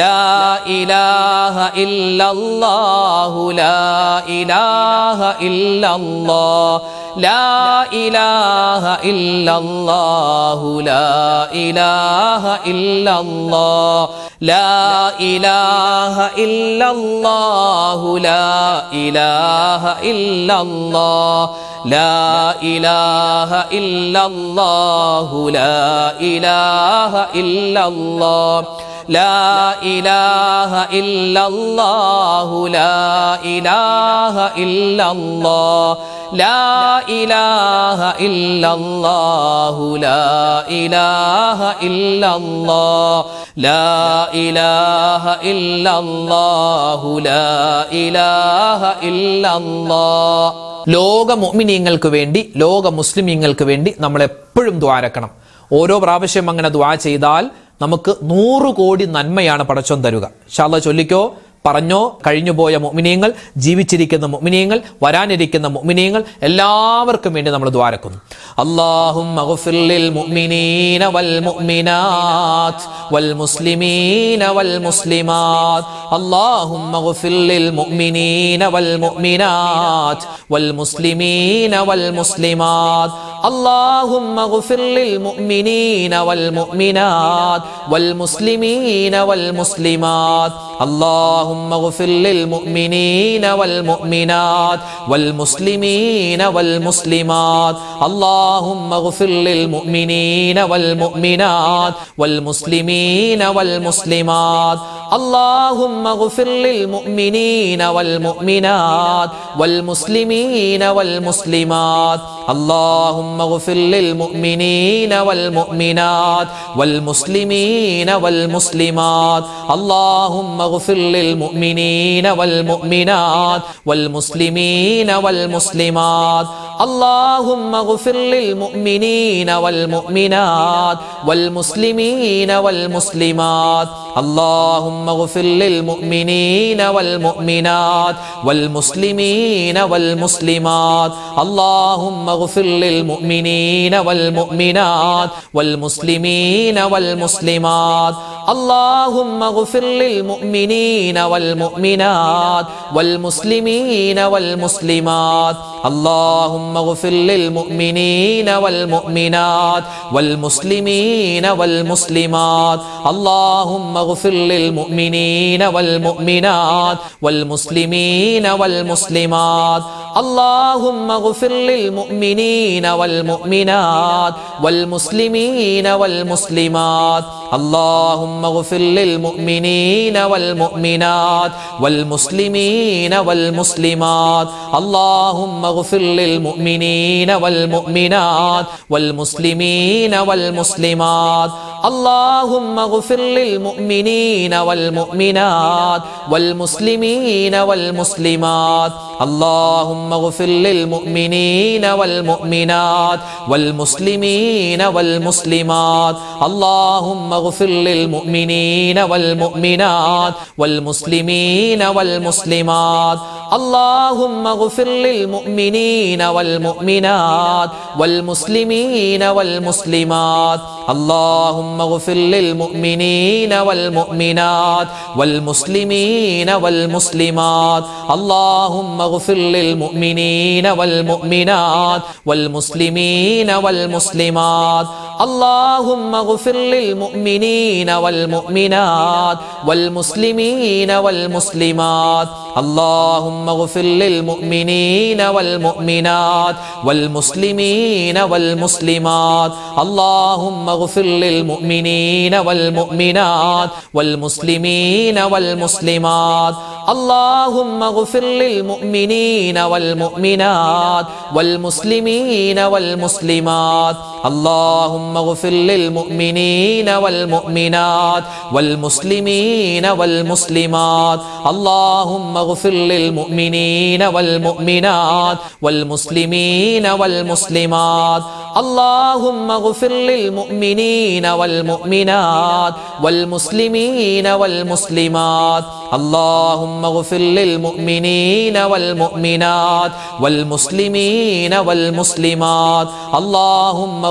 ലാ ഇലാഹ ഇല്ലല്ലാഹു ലാ ഇലാഹ ഇല്ലല്ലാഹ് ലാ ഇലാഹ ഇല്ലല്ലാഹു ലാ ഇലാഹ ഇല്ലല്ലാഹ് ലാ ഇലാഹ ഇല്ലല്ലാഹു ലാ ഇലാഹ ഇല്ലല്ലാഹ് ലാ ഇലാഹ ഇല്ലല്ലാഹു ലാ ഇലാഹ ഇല്ലല്ലാഹ് ലാ ഇലാഹ ഇല്ലല്ലാഹു ലാ ഇലാഹ ഇല്ലല്ലാഹ് ലാ ഇലാഹ ഇല്ലല്ലാഹു ലാ ഇലാഹ ഇല്ലല്ലാഹ് ലാ ഇലാഹ ഇല്ലല്ലാഹു ലാ ഇലാഹ ഇല്ലല്ലാഹ്. ലോക മുഅ്മിനീങ്ങൾക്ക് വേണ്ടി, ലോക മുസ്ലിമീങ്ങൾക്ക് വേണ്ടി നമ്മൾ എപ്പോഴും ദുആരക്കണം. ഓരോ പ്രാവശ്യം അങ്ങനെ ദുആ ചെയ്താൽ നമുക്ക് 100 കോടി നന്മയാണ് പടച്ചോൻ തരുക. ഇൻഷാ അല്ലാഹ് ചൊല്ലിക്കോ, പറഞ്ഞോ. കഴിഞ്ഞുപോയ മുഅ്മിനീങ്ങൾ, ജീവിച്ചിരിക്കുന്ന മുഅ്മിനീങ്ങൾ, വരാനിരിക്കുന്ന മുഅ്മിനീങ്ങൾ എല്ലാവർക്കും വേണ്ടി നമ്മൾ ദുആരക്കുന്നു. അല്ലാഹുമ്മഗ്ഫിർ ലിൽ മുഅ്മിനീന വൽ മുഅ്മിനാത്ത് വൽ മുസ്ലിമീന വൽ മുസ്ലിമാത്ത്. അല്ലാഹുമ്മഗ്ഫിർ ലിൽ മുഅ്മിനീന വൽ മുഅ്മിനാത്ത് വൽ മുസ്ലിമീന വൽ മുസ്ലിമാത്ത്. അല്ലാഹുമ്മഗ്ഫിർ ലിൽ മുഅ്മിനീന വൽ മുഅ്മിനാത്ത് വൽ മുസ്ലിമീന വൽ മുസ്ലിമാത്ത്. اللهم اغفر للمؤمنين والمؤمنات والمسلمين والمسلمات. اللهم اغفر للمؤمنين والمؤمنات والمسلمين والمسلمات. اللهم اغفر للمؤمنين والمؤمنات والمسلمين والمسلمات. اللهم اغفر للمؤمنين والمؤمنات والمسلمين والمسلمات. اللهم اغفر للمؤمنين والمؤمنات والمسلمين والمسلمات. اللهم اغفر للمؤمنين والمؤمنات والمسلمين والمسلمات. اللهم اغفر للمؤمنين والمؤمنات والمسلمين والمسلمات. اللهم اغفر للمؤمنين والمؤمنات والمسلمين والمسلمات. اللهم اغفر للمؤمنين والمؤمنات والمسلمين والمسلمات. اللهم اغفر للمؤمنين والمؤمنات والمسلمين والمسلمات. اللهم اغفر للمؤمنين والمؤمنات والمسلمين والمسلمات. اللهم اغفر للمؤمنين والمؤمنات والمسلمين والمسلمات. اللهم اغفر للمؤمنين والمؤمنات والمسلمين والمسلمات. اللهم اغفر للمؤمنين والمؤمنات والمسلمين والمسلمات. اللهم اغفر للمؤمنين والمؤمنات والمسلمين والمسلمات. اللهم اغفر للمؤمنين والمؤمنات والمسلمين والمسلمات. اللهم اغفر للمؤمنين والمؤمنات والمسلمين والمسلمات. اللهم اغفر للمؤمنين والمؤمنات والمسلمين والمسلمات. اللهم اغفر للمؤمنين والمؤمنات والمسلمين والمسلمات. اللهم اغفر للمؤمنين والمؤمنات والمسلمين والمسلمات. اللهم اغفر للمؤمنين والمؤمنات والمسلمين والمسلمات. اللهم اغفر للمؤمنين والمؤمنات والمسلمين والمسلمات. اللهم اغفر للمؤمنين والمؤمنات والمسلمين والمسلمات. اللهم اغفر للمؤمنين والمؤمنات والمسلمين والمسلمات. اللهم اغفر للمؤمنين والمؤمنات والمسلمين والمسلمات. اللهم اغفر للمؤمنين والمؤمنات والمسلمين والمسلمات. اللهم اغفر للمؤمنين والمؤمنات والمسلمين والمسلمات. اللهم اغفر للمؤمنين والمؤمنات والمسلمين والمسلمات. اللهم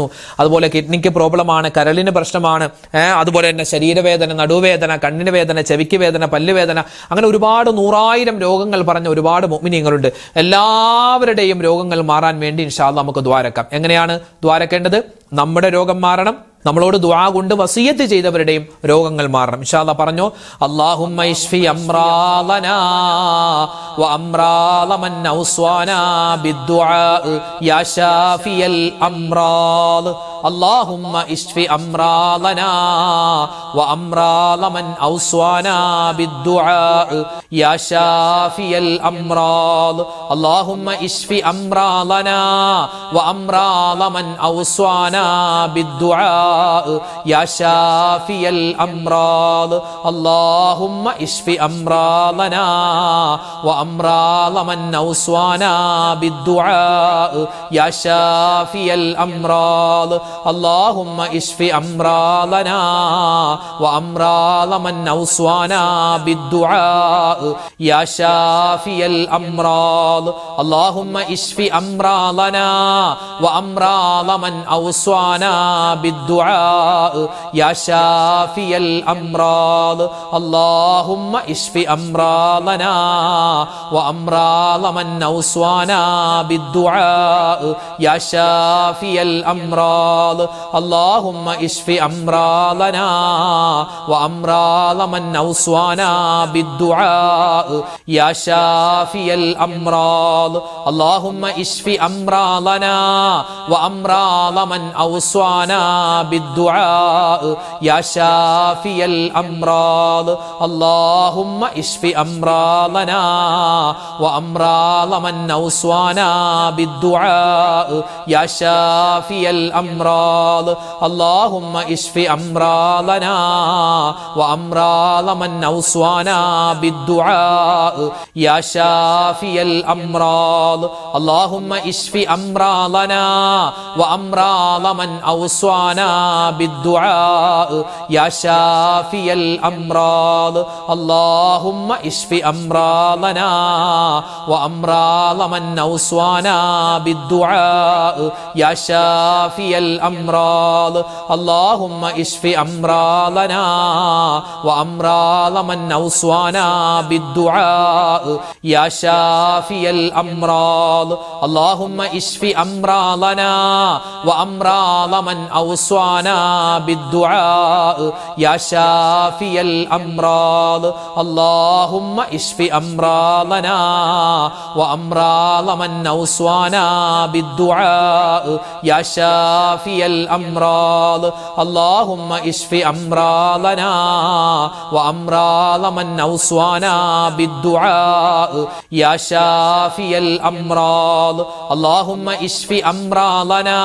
വരുന്നു, അതുപോലെ കിഡ്നിക്ക് പ്രോബ്ലമാണ്, കരളിന് പ്രശ്നമാണ്, അതുപോലെ തന്നെ ശരീരവേദന, നടുവേദന, കണ്ണിന് വേദന, ചെവിക്ക് വേദന, പല്ലുവേദന, അങ്ങനെ ഒരുപാട് 100,000 രോഗങ്ങൾ പറഞ്ഞ ഒരുപാട് മുഅ്മിനീങ്ങളുണ്ട്. എല്ലാവരുടെയും രോഗങ്ങൾ മാറാൻ വേണ്ടി ഇൻഷാ അല്ലാഹ് നമുക്ക് ദ്വാരക്കാം. എങ്ങനെയാണ് ദ്വാരക്കേണ്ടത്? നമ്മുടെ രോഗം മാറണം, നമ്മളോട് ദുആ കൊണ്ട് വസിയത്ത് ചെയ്തവരുടെയും രോഗങ്ങൾ മാറണം. ഇൻഷാ അല്ലാഹ് പറഞ്ഞു, അല്ലാഹുമ്മ ഇശ്ഫി അംറാലനാ വ അംറാല മൻ ഔസ്വാനാ ബിദ്ദുആ യാ ശാഫിയൽ അംറാൽ. അല്ലാഹുമ്മ ഇശ്ഫി അംറാലനാ വ അംറാല മൻ ഔസ്വാനാ ബിദ്ദുആ യാ ശാഫിയൽ അംറാൽ. അല്ലാഹുമ്മ ഇശ്ഫി അംറാലനാ വ അംറാല മൻ ഔസ്വാനാ ബിദ്ദുആ يا شافي الأمراض. اللهم اشف أمراضنا وأمراض من أوصانا بالدعاء يا شافي الأمراض. اللهم اشف أمراضنا وأمراض من أوصانا بالدعاء يا شافي الأمراض. اللهم اشف أمراضنا وأمراض من أوصانا بالدعاء يا شافي الأمراض. اللهم اشف أمراضنا وأمراض من أوصانا بالدعاء يا شافي الأمراض. اللهم اشف أمراضنا وأمراض من أوصانا بالدعاء يا شافي الأمراض. اللهم اشف أمراضنا وأمراض من أوصانا بالدعاء يا شافي الأمراض. اللهم اشف أمراضنا وأمراض من أوصانا بالدعاء يا شافي الأمراض. اللهم اشف أمراضنا وأمراض من أوصانا بالدعاء يا شافي الأمراض. اللهم اشف أمراضنا وأمراض من أوصانا بالدعاء يا شافي الأمراض. اللهم اشف أمراضنا وأمراض من أوصانا بالدعاء يا شافي الأمراض. اللهم اشف أمراضنا وأمراض من أوصانا بالدعاء يا شافي الأمراض. اللهم اشف أمراضنا وأمراض من أوصانا بالدعاء يا شافي الأمراض. اللهم اشف أمراضنا وأمراض من أوصانا بالدعاء يا شافي الأمراض. اللهم اشف أمراضنا وأمراض من أوصانا بالدعاء يا شافي الأمراض. اللهم اشف أمراضنا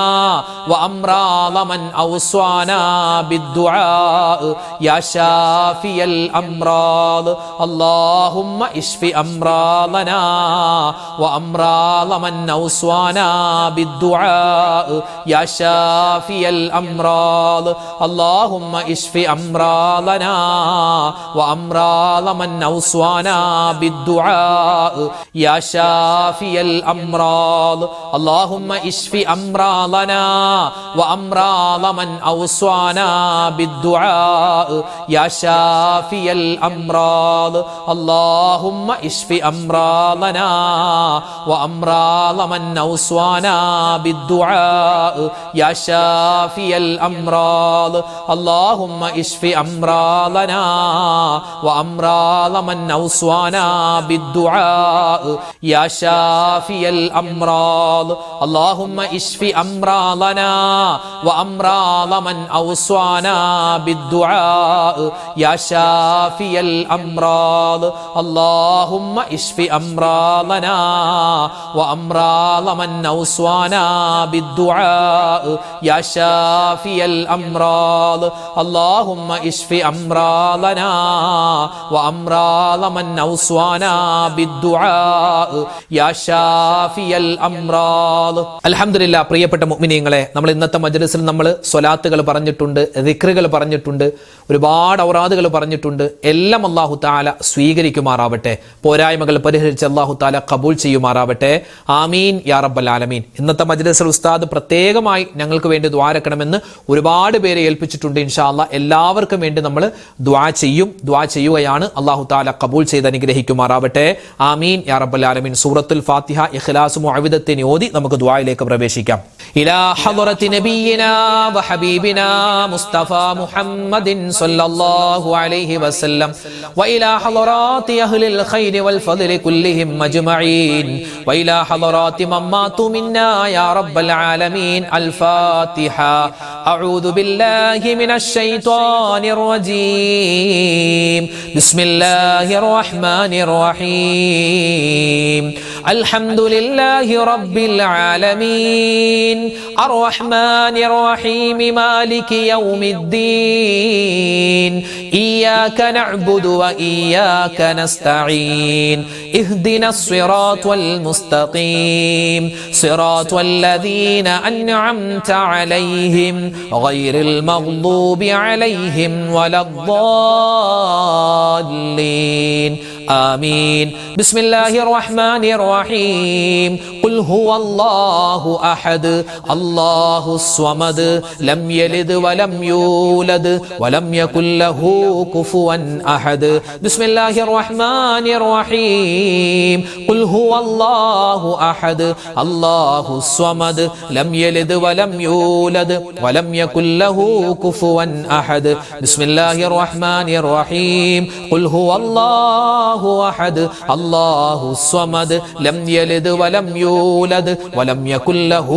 وأمراض من أوصانا بالدعاء يا شافي الأمراض. اللهم اشف أمراضنا وأمراض من أوصانا بالدعاء يا شافي الأمراض. اللهم اشف أمراضنا وأمراض من أوصانا بالدعاء يا شافي الأمراض. اللهم اشف أمراضنا وأمراض من أوصانا بالدعاء يا شافي الأمراض. اللهم اشف أمراضنا وأمراض من أوصانا بالدعاء يا شافي الأمراض. اللهم اشف أمراضنا وأمراض من أوصانا بالدعاء يا شافي الأمراض. اللهم اشف أمراضنا وأمراض من أوصانا بالدعاء يا شافي الأمراض. اللهم اشف أمراضنا وأمراض من أوصانا بالدعاء يا شافي الأمراض. اللهم اشف أمراضنا وأمراض من أوصانا بالدعاء يا شافي الأمراض. الحمد لله. പ്രിയപ്പെട്ട മുഅ്മിനീങ്ങളെ, നമ്മൾ ഇന്നത്തെ മജ്‌ലിസിൽ നമ്മൾ സ്വലാത്തുകൾ പറഞ്ഞിട്ടുണ്ട്, ദിക്റുകൾ പറഞ്ഞിട്ടുണ്ട്, ഒരുപാട് ഔറാദുകൾ പറഞ്ഞിട്ടുണ്ട്. എല്ലാം അല്ലാഹു തആല സ്വീകരിക്കുമാറാവട്ടെ. പോരായ്മകൾ പരിഹരിച്ച് അല്ലാഹു തആല ഖബൂൽ ചെയ്യുമാറാവട്ടെ. ആമീൻ യാ റബ്ബൽ ആലമീൻ. ഇന്നത്തെ മജ്ലിസിൽ ഉസ്താദ് പ്രത്യേകമായി ഞങ്ങൾക്ക് വേണ്ടി ദുആ രക്കണമെന്ന് ഒരുപാട് പേരെ ഏൽപ്പിച്ചിട്ടുണ്ട്. ഇൻഷാ അല്ലാഹ് എല്ലാവർക്കും വേണ്ടി നമ്മൾ ദുആ ചെയ്യുകയാണ്. അല്ലാഹു തആല ഖബൂൽ ചെയ്ത് അനുഗ്രഹിക്കുമാറാവട്ടെ. ആമീൻ യാ റബ്ബൽ ആലമീൻ. സൂറത്തുൽ ഫാത്തിഹ ഇഖ്ലാസ് മുഅവ്വിദത്തിനെ ഓതി നമുക്ക് ദുആയിലേക്ക് പ്രവേശിക്കാം. ഇലാ ഹളറത്തി നബിയിനാ വഹബീബിനാ മുസ്തഫ മുഹമ്മദിൻ സല്ലല്ലാഹു അലൈഹി വസല്ലം വഇലാ ഹളറാത്തി അഹ്ലിൽ ഖൈരി വൽ ഫദ്ലി കുല്ലിഹിം അജ്മഈൻ വഇലാ ഹളറാത്തി മമ്മാതു മിന്നാ യാ റബ്ബൽ ആലമീൻ. അൽ ഫാത്തിഹ. അഊദു ബില്ലാഹി മിനശ് ശൈത്വാനിർ റജീം. ബിസ്മില്ലാഹിർ റഹ്മാനിർ റഹീം. അൽഹംദുലില്ലാഹി റബ്ബിൽ ആലമീൻ അർറഹ്മാനിർ റഹീം മാലികി യൗമിദ്ദീൻ ഇയ്യാക നഅ്ബുദു വ ഇയ്യാക നസ്തഈൻ ഇഹ്ദിനസ് സിറാത്തൽ മുസ്തഖീം സിറാത്തൽ ലദീന അൻഅംത അലൈഹിം ഗൈറിൽ മഗ്ദൂബി അലൈഹിം വലദ്ദാല്ലീൻ. آمين. بسم الله الرحمن الرحيم. قل هو الله أحد الله الصمد لم يلد ولم يولد ولم يكن له كفوا أحد. بسم الله الرحمن الرحيم. قل هو الله أحد الله الصمد لم يلد ولم يولد ولم يكن له كفوا أحد. بسم الله الرحمن الرحيم. قل هو الله أحد الله الصمد لم يلد ولم يولد ولم يكن له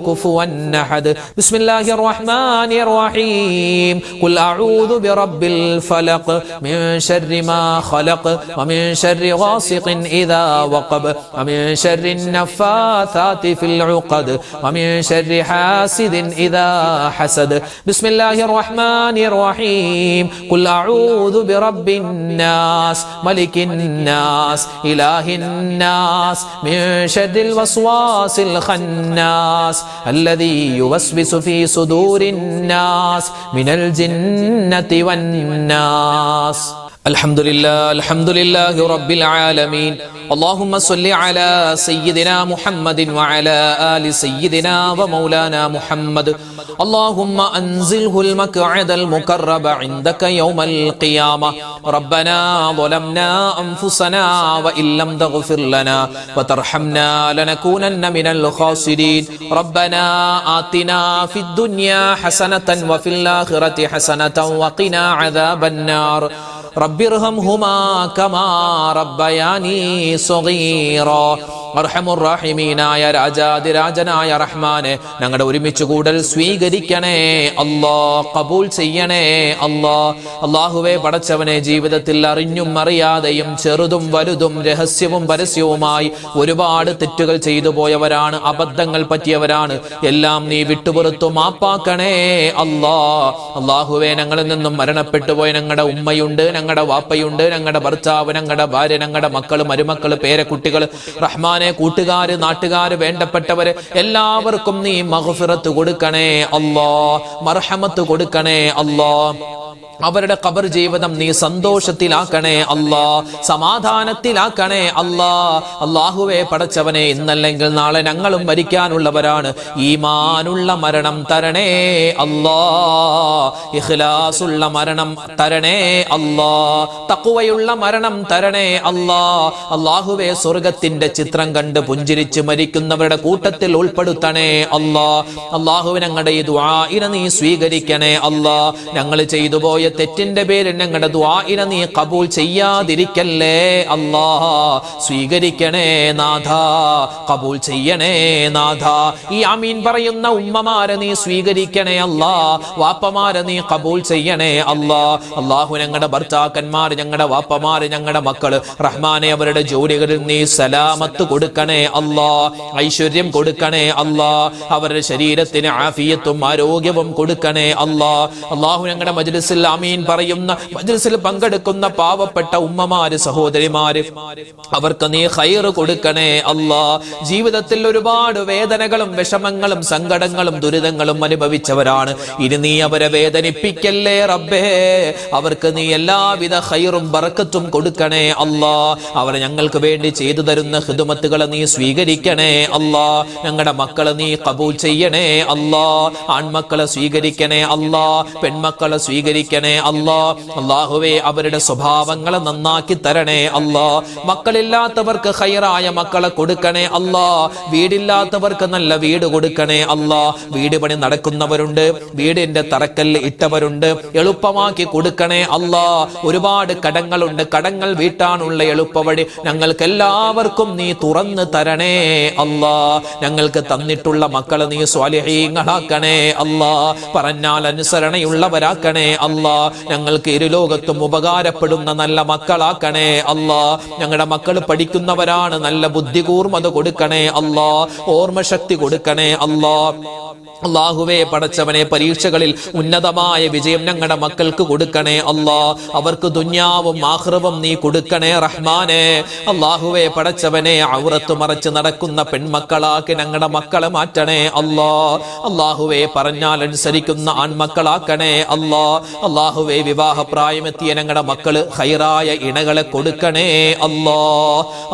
كفوا أحد. بسم الله الرحمن الرحيم. قل أعوذ برب الفلق من شر ما خلق ومن شر غاسق إذا وقب ومن شر النفاثات في العقد ومن شر حاسد إذا حسد. بسم الله الرحمن الرحيم. قل أعوذ برب الناس ملك الناس إله الناس من شر الوسواس الخناس الذي يوسوس في صدور الناس من الجنة والناس. الحمد لله رب العالمين. اللهم صل على سيدنا محمد وعلى آل سيدنا ومولانا محمد. اللهم أنزله المقعد المقرب عندك يوم القيامة. ربنا ظلمنا أنفسنا وإن لم تغفر لنا وترحمنا لنكونن من الخاسرين. ربنا آتنا في الدنيا حسنة وفي الآخرة حسنة وقنا عذاب النار. رب ارحمهما كما ربياني صغيرا. അർഹമുർറഹീമീനായ രാജാതിരാജനായ റഹ്മാനെ, ഞങ്ങളുടെ ഒരുമിച്ച് കൂടൽ സ്വീകരിക്കണേ അല്ലാ, ഖബൂൽ ചെയ്യണേ അല്ലാ. അല്ലാഹുവേ പടച്ചവനെ, ജീവിതത്തിൽ അറിഞ്ഞും അറിയാതെയും ചെറുതും വലുതും രഹസ്യവും പരസ്യവുമായി ഒരുപാട് തെറ്റുകൾ ചെയ്തു പോയവരാണ്, അബദ്ധങ്ങൾ പറ്റിയവരാണ്. എല്ലാം നീ വിട്ടുപുറത്തു മാപ്പാക്കണേ അല്ലാ. അല്ലാഹുവേ, ഞങ്ങളിൽ നിന്നും മരണപ്പെട്ടു പോയ ഞങ്ങളുടെ ഉമ്മയുണ്ട്, ഞങ്ങളുടെ വാപ്പയുണ്ട്, ഞങ്ങളുടെ ഭർത്താവ്, ഞങ്ങളുടെ ഭാര്യ, ഞങ്ങളുടെ മക്കള്, മരുമക്കള്, പേരക്കുട്ടികൾ, റഹ്മാൻ കൂട്ടുകാര്, നാട്ടുകാര്, വേണ്ടപ്പെട്ടവര് എല്ലാവർക്കും നീ മഗ്ഫിറത്ത് കൊടുക്കണേ അല്ലാ, മർഹമത്ത് കൊടുക്കണേ അല്ലാ. അവരുടെ ഖബർ ജീവിതം നീ സന്തോഷത്തിലാക്കണേ അല്ലാ, സമാധാനത്തിലാക്കണേ അല്ലാ. അല്ലാഹുവേ പടച്ചവനെ, ഇന്നല്ലെങ്കിൽ നാളെ ഞങ്ങളും മരിക്കാനുള്ളവരാണ്. ഈമാനുള്ള മരണം തരണേ അല്ലാ, ഇഖ്ലാസുള്ള മരണം തരണേ അല്ലാ, തഖ്വയുള്ള മരണം തരണേ അല്ലാ. അല്ലാഹുവേ, സ്വർഗത്തിന്റെ ചിത്രം കണ്ട് പുഞ്ചിരിച്ച് മരിക്കുന്നവരുടെ കൂട്ടത്തിൽ ഉൾപ്പെടുത്തണേ അല്ലാ. അല്ലാഹുവേ, ഞങ്ങളുടെ ഈ ദുആഇനെ നീ സ്വീകരിക്കണേ അല്ലാ. ഞങ്ങൾ ചെയ്തു പോയ തെറ്റിന്റെ പേരിൽ ഞങ്ങളുടെ ദുആഇനെ നീ ഖബൂൽ ചെയ്യാതിരിക്കല്ലേ അല്ലാ. സ്വീകരിക്കണേ നാഥാ, ഖബൂൽ ചെയ്യണേ നാഥാ. ഈ ആമീൻ പറയുന്ന ഉമ്മമാരെ നീ സ്വീകരിക്കണേ അല്ലാ, വാപ്പമാരെ നീ ഖബൂൽ ചെയ്യണേ അല്ലാ. അല്ലാഹു, ഞങ്ങളുടെ ഭർത്താക്കന്മാർ, ഞങ്ങളുടെ വാപ്പമാർ, ഞങ്ങളുടെ മക്കള്, റഹ്മാനെ, അവരുടെ ജോലികളിൽ നീ സലാമത്ത് കൊടുക്കണേ അല്ലാ, ഐശ്വര്യം കൊടുക്കണേ അല്ലാ. അവരുടെ ശരീരത്തിന് ആഫിയത്തും ആരോഗ്യവും കൊടുക്കണേ അല്ലാ. അല്ലാഹു, ഞങ്ങളുടെ മജ്ലിസിൽ ആമീൻ പറയുന്ന മജ്ലിസിൽ പങ്കെടുക്കുന്ന പാവപ്പെട്ട ഉമ്മമാര് സഹോദരിമാര് അവർക്ക് നീ ഖൈർ കൊടുക്കണേ അല്ലാ. ജീവിതത്തിൽ ഒരുപാട് വേദനകളും വിഷമങ്ങളും സങ്കടങ്ങളും ദുരിതങ്ങളും അനുഭവിച്ചവരാണ്. ഇനി നീ അവരെ വേദനിപ്പിക്കല്ലേ റബ്ബേ. അവർക്ക് നീ എല്ലാവിധ ഖൈറും ബറക്കത്തും കൊടുക്കണേ അല്ലാ. അവർ ഞങ്ങൾക്ക് വേണ്ടി ചെയ്തു തരുന്ന ഖിദ്മത്തുകളെ നീ സ്വീകരിക്കണേ അല്ലാ. ഞങ്ങളുടെ മക്കളെ നീ ഖബൂൽ ചെയ്യണേ അല്ലാ. ആൺമക്കളെ സ്വീകരിക്കണേ അല്ലാ. പെൺമക്കളെ സ്വീകരിക്കണേ അല്ലാ. അല്ലാഹുവേ അവരുടെ സ്വഭാവങ്ങളെ നന്നാക്കി തരണേ അല്ലാ. മക്കളില്ലാത്തവർക്ക് ഖൈറായ മക്കളെ കൊടുക്കണേ അല്ലാ. വീടില്ലാത്തവർക്ക് നല്ല വീട് കൊടുക്കണേ അല്ലാ. വീട് പണി നടക്കുന്നവരുണ്ട്, വീടിന്റെ തറക്കല്ല് ഇട്ടവരുണ്ട്, എളുപ്പമാക്കി കൊടുക്കണേ അല്ലാ. ഒരുപാട് കടങ്ങളുണ്ട്, കടങ്ങൾ വീട്ടാനുള്ള എളുപ്പവഴി ഞങ്ങൾക്ക് എല്ലാവർക്കും നീ തുറന്നു തരണേ അല്ലാ. ഞങ്ങൾക്ക് തന്നിട്ടുള്ള മക്കളെ നീ സ്വാലിഹീങ്ങളാക്കണേ അല്ലാ. പറഞ്ഞാൽ അനുസരണയുള്ളവരാക്കണേ അല്ലാ. ഞങ്ങൾക്ക് ഇരുലോകത്തും ഉപകാരപ്പെടുന്ന നല്ല മക്കളാക്കണേ അല്ലാ. ഞങ്ങളുടെ മക്കൾ പഠിക്കുന്നവരാണ്, നല്ല ബുദ്ധി കൂർമ്മത കൊടുക്കണേ അല്ലാ. ഓർമ്മശക്തി കൊടുക്കണേ അല്ലാ. അല്ലാഹുവേ പടച്ചവനെ പരീക്ഷകളിൽ ഉന്നതമായ വിജയം ഞങ്ങളുടെ മക്കൾക്ക് കൊടുക്കണേ അല്ലാ. അവർക്ക് ദുനിയാവും ആഖിറവും നീ കൊടുക്കണേ റഹ്മാനെ. അല്ലാഹുവേ പടച്ചവനെ ഔറത്ത് മറച്ച് നടക്കുന്ന പെൺമക്കളാക്കി ഞങ്ങളുടെ മക്കളെ മാറ്റണേ അല്ലാ. അല്ലാഹുവേ പറഞ്ഞാൽ അനുസരിക്കുന്ന ആൺമക്കളാക്കണേ അല്ലാ. അല്ലാഹുവേ വിവാഹപ്രായമെത്തിയ ഞങ്ങളുടെ മക്കള് ഖൈറായ ഇണകളെ കൊടുക്കണേ അല്ലാ.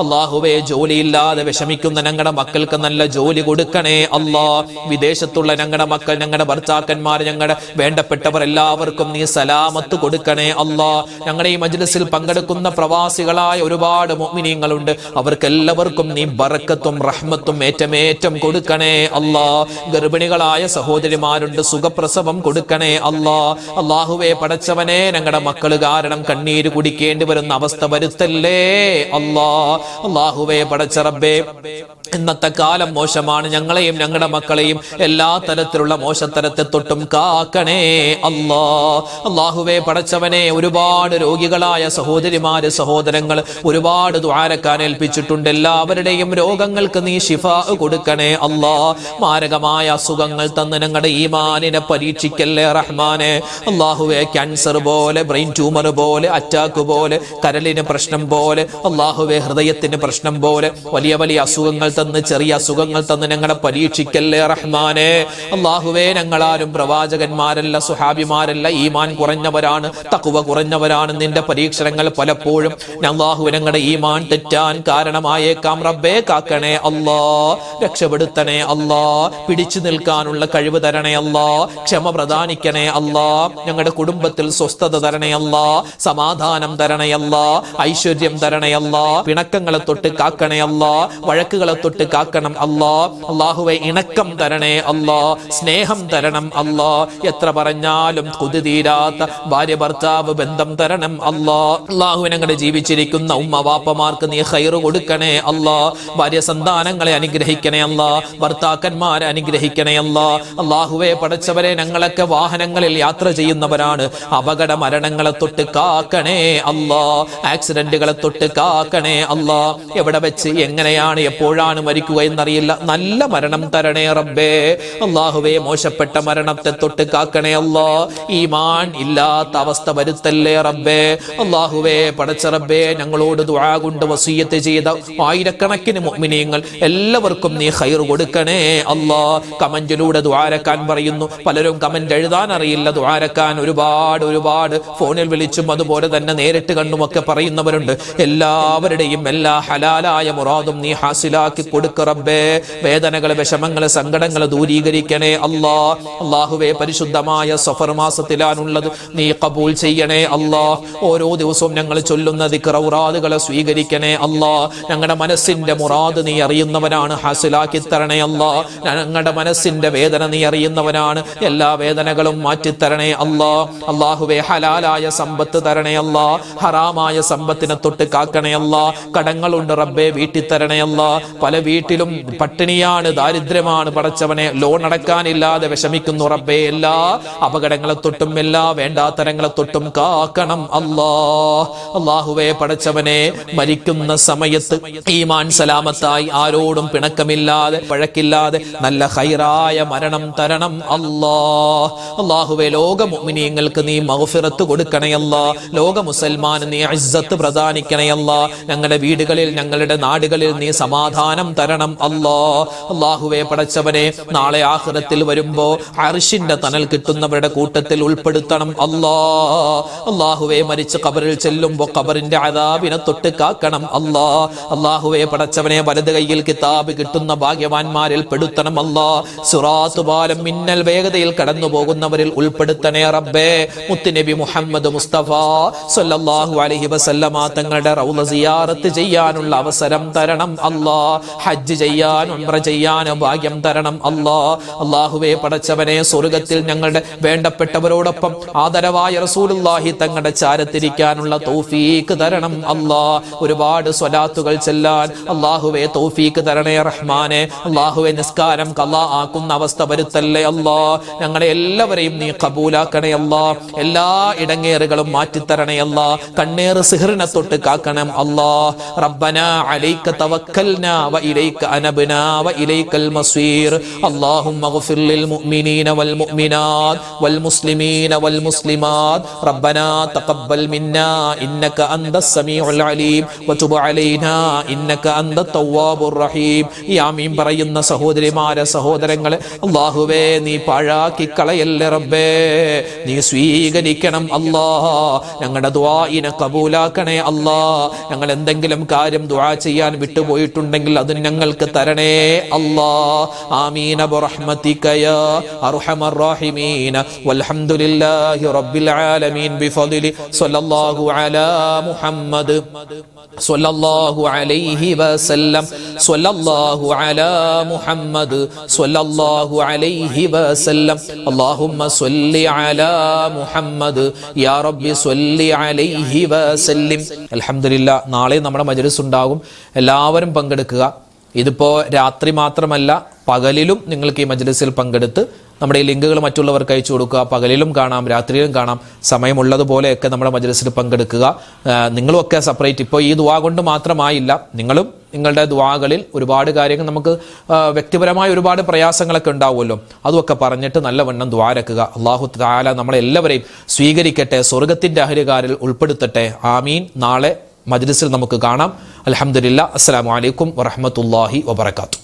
അല്ലാഹുവേ ജോലിയില്ലാതെ വിഷമിക്കുന്ന ഞങ്ങളുടെ മക്കൾക്ക് നല്ല ജോലി കൊടുക്കണേ അല്ലാ. വിദേശത്തുള്ള ഞങ്ങളുടെ മക്കൾ, ഞങ്ങളുടെ ഭർത്താക്കന്മാർ, ഞങ്ങളുടെ വേണ്ടപ്പെട്ടവർ എല്ലാവർക്കും നീ സലാമത്ത് കൊടുക്കണേ അല്ലാ. ഞങ്ങളുടെ ഈ മജ്ലിസിൽ പങ്കെടുക്കുന്ന പ്രവാസികളായ ഒരുപാട് മുഅ്മിനീങ്ങളുണ്ട്. അവർക്കെല്ലാവർക്കും നീ ബറക്കത്തും റഹ്മത്തും ഏറ്റമേറ്റം കൊടുക്കണേ അല്ലാ. ഗർഭിണികളായ സഹോദരിമാരുണ്ട്, സുഖപ്രസവം കൊടുക്കണേ അല്ലാ. അല്ലാഹുവേ പടച്ചവനെ ഞങ്ങളുടെ മക്കൾ കാരണം കണ്ണീര് കുടിക്കേണ്ടി വരുന്ന അവസ്ഥ വരുത്തല്ലേ അല്ലാ. അല്ലാഹുവേ പടച്ച റബ്ബേ, ഇന്നത്തെ കാലം മോശമാണ്. ഞങ്ങളെയും ഞങ്ങളുടെ മക്കളെയും എല്ലാ തരത്തിലുള്ള മോശത്തരത്തെ തൊട്ടും കാക്കണേ അല്ലാ. അല്ലാഹുവേ പടച്ചവനെ ഒരുപാട് രോഗികളായ സഹോദരിമാര് സഹോദരങ്ങൾ ഒരുപാട് ദുആരക്കാൻ ഏൽപ്പിച്ചിട്ടുണ്ട്. എല്ലാവരുടെയും രോഗങ്ങൾക്ക് നീ ശിഫാ കൊടുക്കണേ അല്ലാ. മാരകമായ അസുഖങ്ങൾ തന്ന് ഞങ്ങളുടെ ഈമാനിനെ പരീക്ഷിക്കല്ലേ റഹ്മാനെ. അല്ലാഹുവേ ക്യാൻസർ പോലെ, ബ്രെയിൻ ട്യൂമർ പോലെ, അറ്റാക്ക് പോലെ, കരളിന് പ്രശ്നം പോലെ, അല്ലാഹുവേ ഹൃദയത്തിന് പ്രശ്നം പോലെ വലിയ വലിയ അസുഖങ്ങൾ തന്ന്, ചെറിയ അസുഖങ്ങൾ തന്ന് ഞങ്ങളെ പരീക്ഷിക്കല്ലേ റഹ്മാനെ. അല്ലാഹുവേ ഞങ്ങളാരും പ്രവാചകന്മാരല്ല, സുഹാബിമാരല്ല, ഈമാൻ കുറഞ്ഞവരാണ്, തഖ്വ കുറഞ്ഞവരാണ്. നിന്റെ പരീക്ഷണങ്ങൾ പലപ്പോഴും അല്ലാഹു ഞങ്ങളുടെ ഈമാൻ തെറ്റാൻ കാരണമായേക്കാം റബ്ബേ. കാക്കണേ അല്ലാ, രക്ഷപ്പെടുത്തണേ അല്ലാ. പിടിച്ചു നിൽക്കാനുള്ള കഴിവ് തരണേ അല്ലാ. ക്ഷമ പ്രദാനിക്കണേ അല്ലാ. ഞങ്ങളുടെ കുടുംബത്തിൽ സ്വസ്ഥത തരണേ അല്ലാ. സമാധാനം തരണേ അല്ലാ. ഐശ്വര്യം തരണേ അല്ലാ. പിണക്കങ്ങളെ തൊട്ട് കാക്കണേ അല്ലാ. വഴക്കുകളെ തൊട്ട് കാക്കണം അല്ലാ. അല്ലാഹുവേ ഇണക്കം തരണേ അല്ലാ. സ്നേഹം തരണം അല്ലാ. എത്ര പറഞ്ഞാലും കൊതി തീരാത്ത ഭാര്യ ഭർത്താവ് ബന്ധം തരണം അല്ലാ. അല്ലാഹു ഞങ്ങളുടെ ജീവിച്ചിരിക്കുന്ന ഉമ്മ വാപ്പമാർക്ക് നീ ഖൈർ കൊടുക്കണേ അല്ലാ. ഭാര്യ സന്താനങ്ങളെ അനുഗ്രഹിക്കണേ അല്ലാ. ഭർത്താക്കന്മാരെ അനുഗ്രഹിക്കണേ അല്ലാ. അല്ലാഹുവേ പടച്ചവരെ ഞങ്ങളൊക്കെ വാഹനങ്ങളിൽ യാത്ര ചെയ്യുന്നവരാണ്. അപകട മരണങ്ങളെ തൊട്ട് കാക്കണേ അല്ലാ. ആക്സിഡന്റുകളെ തൊട്ട് കാക്കണേ അല്ലാ. എവിടെ വെച്ച് എങ്ങനെയാണ് എപ്പോഴാണ് മരിക്കുക എന്നറിയില്ല. നല്ല മരണം തരണേ റബ്ബേ. അല്ലാഹുവേ മോശപ്പെട്ട മരണത്തെ തൊട്ട് കാക്കണേ അല്ലാ. ഈമാൻ ഇല്ലാത്ത അവസ്ഥ വരുത്തല്ലേ റബ്ബേ. അല്ലാഹുവേ പടച്ച റബ്ബേ, ഞങ്ങളോട് ദുആ കൊണ്ട് വസിയ്യത്ത് ചെയ്ത ആയിരക്കണക്കിന് മുഅ്മിനീങ്ങൾ എല്ലാവർക്കും നീ ഖൈർ കൊടുക്കണേ അല്ലാ. കമന്റിലൂടെ ദുആരക്കാൻ പറയുന്നു. പലരും കമന്റ് എഴുതാൻ അറിയില്ല, ദുആരക്കാൻ ഒരുപാട് ഫോണിൽ വിളിച്ചും അതുപോലെ തന്നെ നേരിട്ട് കണ്ടുമൊക്കെ പറയുന്നവരുണ്ട്. എല്ലാവരുടെയും എല്ലാ ഹലാലായ മുറാദും നീ ഹാസിലാക്കി കൊടുക്ക റബ്ബേ. വേദനകൾ, വിഷമങ്ങൾ, സങ്കടങ്ങൾ ദൂരീകരിക്കണേ അല്ലാ. അല്ലാഹുവേ പരിശുദ്ധമായ സഫർ മാസത്തിലാണുള്ളത്, നീ ഖബൂൽ ചെയ്യണേ അല്ലാ. ഓരോ ദിവസവും ഞങ്ങൾ ചൊല്ലുന്ന ദിക്ർ ഔറാദുകളെ സ്വീകരിക്കണേ അല്ലാ. ഞങ്ങളുടെ മനസ്സിന്റെ മുറാദ് നീ അറിയുന്നവനാണ്, ഹാസിലാക്കി തരണേ അല്ലാ. ഞങ്ങളുടെ മനസ്സിന്റെ വേദന നീ അറിയുന്നവനാണ്, എല്ലാ വേദനകളും മാറ്റിത്തരണേ അല്ലാ. അല്ലാഹുവേ ഹലാലായ സമ്പത്ത് തരണേ അല്ലാ. ഹറാമായ സമ്പത്തിനെ തൊട്ട് കാക്കണേ അല്ലാ. കടങ്ങളുണ്ട് റബ്ബേ, വീട്ടിൽ തരണേ അല്ലാ. പല വീട്ടിലും പട്ടിണിയാണ്, ദാരിദ്ര്യമാണ് പടച്ചവനെ. ലോൺ നടക്കാനില്ലാതെ വിഷമിക്കുന്നു റബ്ബേ. എല്ലാ അപകടങ്ങളെ തൊട്ടും എല്ലാ വേണ്ടാത്തരങ്ങളെ തൊട്ടും കാക്കണം അല്ലാ. അല്ലാഹുവേ പടച്ചവനെ, മരിക്കുന്ന സമയത്ത് ഈമാൻ സലാമത്തായി ആരോടും പിണക്കമില്ലാതെ വഴക്കില്ലാതെ നല്ല ഖൈറായ മരണം തരണം അല്ലാ. അല്ലാഹുവേ, ലോക മുഅ്മിനീങ്ങൾക്ക് നീ മഗ്ഫിറത്ത് കൊടുക്കണേ അല്ലാ. ലോക മുസൽമാന് നീ ഇസ്സത്ത് പ്രദാനിക്കണേ അല്ലാ. ഞങ്ങളുടെ വീടുകളിൽ ഞങ്ങളുടെ നാടുകളിൽ നീ സമാധാനം തരണം അല്ലാ. അല്ലാഹുവേ പടച്ചവനെ, നാളെ ആഖിറത്തിൽ വരുമ്പോ അർശിന്റെ തണൽ കിട്ടുന്നവരുടെ കൂട്ടത്തിൽ ഉൾപ്പെടുത്തണം അല്ലാ. അല്ലാഹുവേ, മരിച്ച് ഖബറിൽ ചെല്ലുമ്പോ ഖബറിന്റെ അദാബിനെ തൊട്ട് കാക്കണം അല്ലാ. അല്ലാഹുവേ പടച്ചവനെ, വലത് കൈയിൽ കിതാബ് കിട്ടുന്ന ഭാഗ്യവാന്മാരിൽ പെടുത്തണം അല്ലാ. സിറാത്ത് പാലം മിന്നൽ വേഗതയിൽ കടന്നു പോകുന്നവരിൽ ഉൾപ്പെടുത്തണേ റബ്ബേ. മുത്തുനബി മുഹമ്മദ് മുസ്തഫ സല്ലല്ലാഹു അലൈഹി വസല്ലമ തങ്ങളുടെ റൗള സിയാറത്ത് ചെയ്യാനുള്ള അവസരം തരണം അല്ലാ. ഹജ്ജ് ചെയ്യാൻ ഉംറ ചെയ്യാൻ ഭാഗ്യം തരണം അല്ലാ. അല്ലാഹുവേ പടച്ചവനെ, സ്വർഗ്ഗത്തിൽ ഞങ്ങളുടെ വേണ്ടപ്പെട്ടവരോടൊപ്പം ആദരവായ റസൂലുള്ളാഹി തങ്ങളുടെ ചാരത്തിരിക്കാനുള്ള തൗഫീഖ് തരണം അല്ലാ. ഒരുപാട് സ്വലാത്തുകൾ ചെല്ലാൻ അല്ലാഹുവേ തൗഫീഖ് തരണേ റഹ്മാനെ. അല്ലാഹുവേ, നിസ്കാരം ഖളാ ആക്കുന്ന അവസ്ഥ വരുത്തല്ലേ അല്ലാ. ഞങ്ങളെ എല്ലാവരെയും നീ ഖബൂലാക്കണേ അല്ലാ. എല്ലാ ഇടങ്ങേറുകളും മാറ്റിത്തരണേ അല്ലാ. കണ്ണേറ് സിഹ്റിനെ തൊട്ട് കാക്കണം അല്ലാ. റബ്ബനാ അലൈക തവക്കൽനാ വ ഇലൈക അനബ്നാ വ ഇലൈകൽ മസീർ. അല്ലാഹുമ്മഗ്ഫിർ ലിൽ മുഅ്മിനീന വൽ മുഅ്മിനാത് വൽ മുസ്ലിമീന വൽ മുസ്ലിമാത്. റബ്ബനാ തഖബ്ബൽ മിന്നാ ഇന്നക അന്തസ് സമീഉൽ അലീം വതുബ് അലൈനാ ഇന്നക അന്തത് തവ്വാബുർ റഹീം. ഈ ആമീൻ പറയുന്ന സഹോദരിമാരെ, സഹോദരങ്ങളെ, അല്ലാഹുവേ നീ പാഴാക്കി കളയല്ലേ റബ്ബേ. നീ സ്വീകരിക്കണം അല്ലാ. ഞങ്ങളുടെ ദുആഇനെ കബൂലാക്കണേ അല്ലാ. ഞങ്ങൾ എന്തെങ്കിലും കാര്യം ദുആ ചെയ്യാൻ വിട്ടുപോയിട്ടുണ്ടെങ്കിൽ അത് ഞങ്ങൾക്ക് തരണേ അല്ലാ. ആമീൻ ബിറഹ്മതിക യാ അർഹമർ റഹീമീൻ. വൽഹംദുലില്ലാഹി റബ്ബിൽ ആലമീൻ ബിഫദ്ലി സ്വല്ലല്ലാഹു അലാ മുഹമ്മദ് സ്വല്ലല്ലാഹു അലൈഹി വസല്ലം. സ്വല്ലല്ലാഹു അലാ മുഹമ്മദ് സ്വല്ലല്ലാഹു അലൈഹി വസല്ലം. അല്ലാഹുമ്മ സ്വല്ലി അലാ മുഹമ്മദ് യാ റബ്ബി സ്വല്ലി അലൈഹി വസല്ലിം. അൽഹംദുലില്ലാ, നാളെ നമ്മുടെ മജ്‌ലിസ് ഉണ്ടാകും. എല്ലാവരും പങ്കെടുക്കുക. ഇതിപ്പോ രാത്രി മാത്രമല്ല, പകലിലും നിങ്ങൾക്ക് ഈ മജ്‌ലിസിൽ പങ്കെടുത്ത് നമ്മുടെ ഈ ലിങ്കുകൾ മറ്റുള്ളവർക്ക് അയച്ചു കൊടുക്കുക. പകലിലും കാണാം, രാത്രിയിലും കാണാം. സമയമുള്ളതുപോലെയൊക്കെ നമ്മുടെ മജ്‌ലിസിൽ പങ്കെടുക്കുക. നിങ്ങളുമൊക്കെ സെപ്പറേറ്റ്, ഇപ്പോൾ ഈ ദുആ കൊണ്ട് മാത്രമായില്ല, നിങ്ങളും നിങ്ങളുടെ ദുആകളിൽ ഒരുപാട് കാര്യങ്ങൾ, നമുക്ക് വ്യക്തിപരമായ ഒരുപാട് പ്രയാസങ്ങളൊക്കെ ഉണ്ടാവുമല്ലോ, അതുമൊക്കെ പറഞ്ഞിട്ട് നല്ലവണ്ണം ദുആരക്കുക. അല്ലാഹു തആല നമ്മളെല്ലാവരെയും സ്വീകരിക്കട്ടെ, സ്വർഗ്ഗത്തിന്റെ അഹ്ലുകാരിൽ ഉൾപ്പെടുത്തട്ടെ. ആമീൻ. നാളെ മജ്‌ലിസിൽ നമുക്ക് കാണാം. അൽഹംദുലില്ലാ. അസ്സലാമു അലൈക്കും വറഹ്മത്തുള്ളാഹി വബറകാതുഹു.